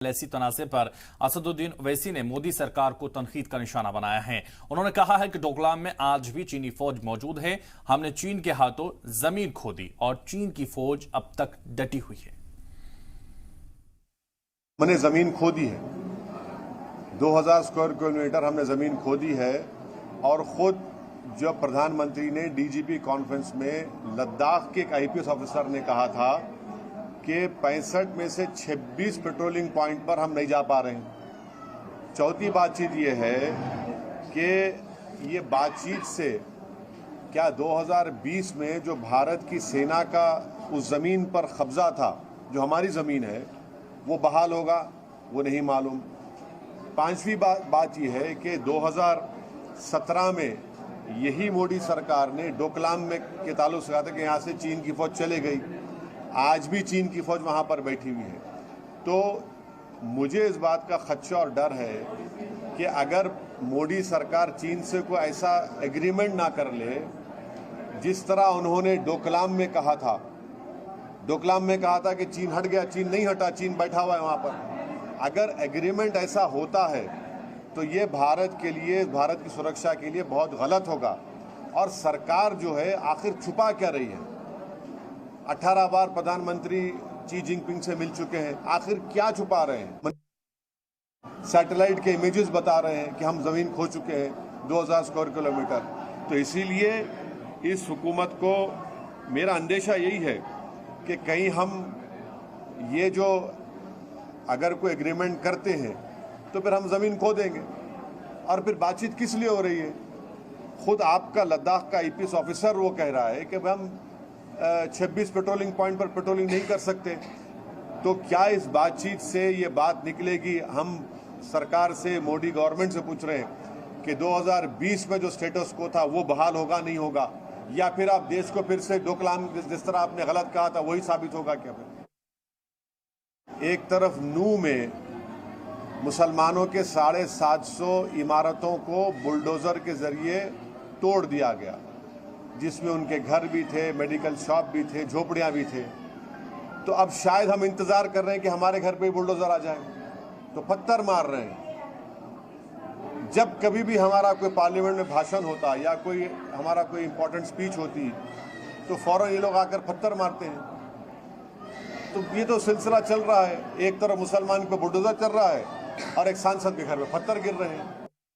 ऐसी तनाज़े पर असदुद्दीन ओवैसी ने मोदी सरकार को तनकीद का निशाना बनाया है। उन्होंने कहा है कि डोकलाम में आज भी चीनी फौज मौजूद है। हमने चीन के हाथों जमीन खो दी और चीन की फौज अब तक डटी हुई है। हमने जमीन खो दी है, 2000 स्क्वायर किलोमीटर हमने जमीन खो दी है। और खुद जब प्रधानमंत्री ने डीजीपी कॉन्फ्रेंस में लद्दाख के एक आईपीएस ऑफिसर ने कहा था कि 65 में से 26 पेट्रोलिंग पॉइंट पर हम नहीं जा पा रहे हैं। चौथी बातचीत ये है कि ये बातचीत से क्या 2020 में जो भारत की सेना का उस जमीन पर कब्जा था, जो हमारी जमीन है, वो बहाल होगा, वो नहीं मालूम। पांचवी बात यह है कि 2017 में यही मोदी सरकार ने डोकलाम में के ताल्लुक से कहा था कि यहाँ से चीन की फौज चले गई। आज भी चीन की फौज वहाँ पर बैठी हुई है। तो मुझे इस बात का खदशा और डर है कि अगर मोदी सरकार चीन से कोई ऐसा एग्रीमेंट ना कर ले जिस तरह उन्होंने डोकलाम में कहा था। डोकलाम में कहा था कि चीन हट गया, चीन नहीं हटा, चीन बैठा हुआ है वहाँ पर। अगर एग्रीमेंट ऐसा होता है तो ये भारत के लिए, भारत की सुरक्षा के लिए बहुत गलत होगा। और सरकार जो है आखिर छुपा क्या रही है? 18 बार प्रधानमंत्री शी जिनपिंग से मिल चुके हैं, आखिर क्या छुपा रहे हैं? सैटेलाइट के इमेजेस बता रहे हैं कि हम जमीन खो चुके हैं 2000 स्क्वायर किलोमीटर। तो इसीलिए इस हुकूमत को मेरा अंदेशा यही है कि कहीं हम ये जो अगर कोई एग्रीमेंट करते हैं तो फिर हम ज़मीन खो देंगे। और फिर बातचीत किस लिए हो रही है? खुद आपका लद्दाख का आईपीएस ऑफिसर वो कह रहा है कि हम 26 पेट्रोलिंग पॉइंट पर पेट्रोलिंग नहीं कर सकते। तो क्या इस बातचीत से ये बात निकलेगी? हम सरकार से, मोदी गवर्नमेंट से पूछ रहे हैं कि 2020 में जो स्टेटस को था वो बहाल होगा, नहीं होगा? या फिर आप देश को फिर से डोकलाम जिस तरह आपने गलत कहा था वही साबित होगा क्या? फिर एक तरफ नू में मुसलमानों के 750 इमारतों को बुलडोज़र के जरिए तोड़ दिया गया, जिसमें उनके घर भी थे, मेडिकल शॉप भी थे, झोपड़ियां भी थे। तो अब शायद हम इंतज़ार कर रहे हैं कि हमारे घर पे बुलडोज़र आ जाए, तो पत्थर मार रहे हैं। जब कभी भी हमारा कोई पार्लियामेंट में भाषण होता या कोई हमारा कोई इंपॉर्टेंट स्पीच होती तो फौरन ये लोग आकर पत्थर मारते हैं। तो ये तो सिलसिला चल रहा है, एक तरफ मुसलमान पे बुलडोज़र चल रहा है और एक सांसद के घर में पत्थर गिर रहे हैं।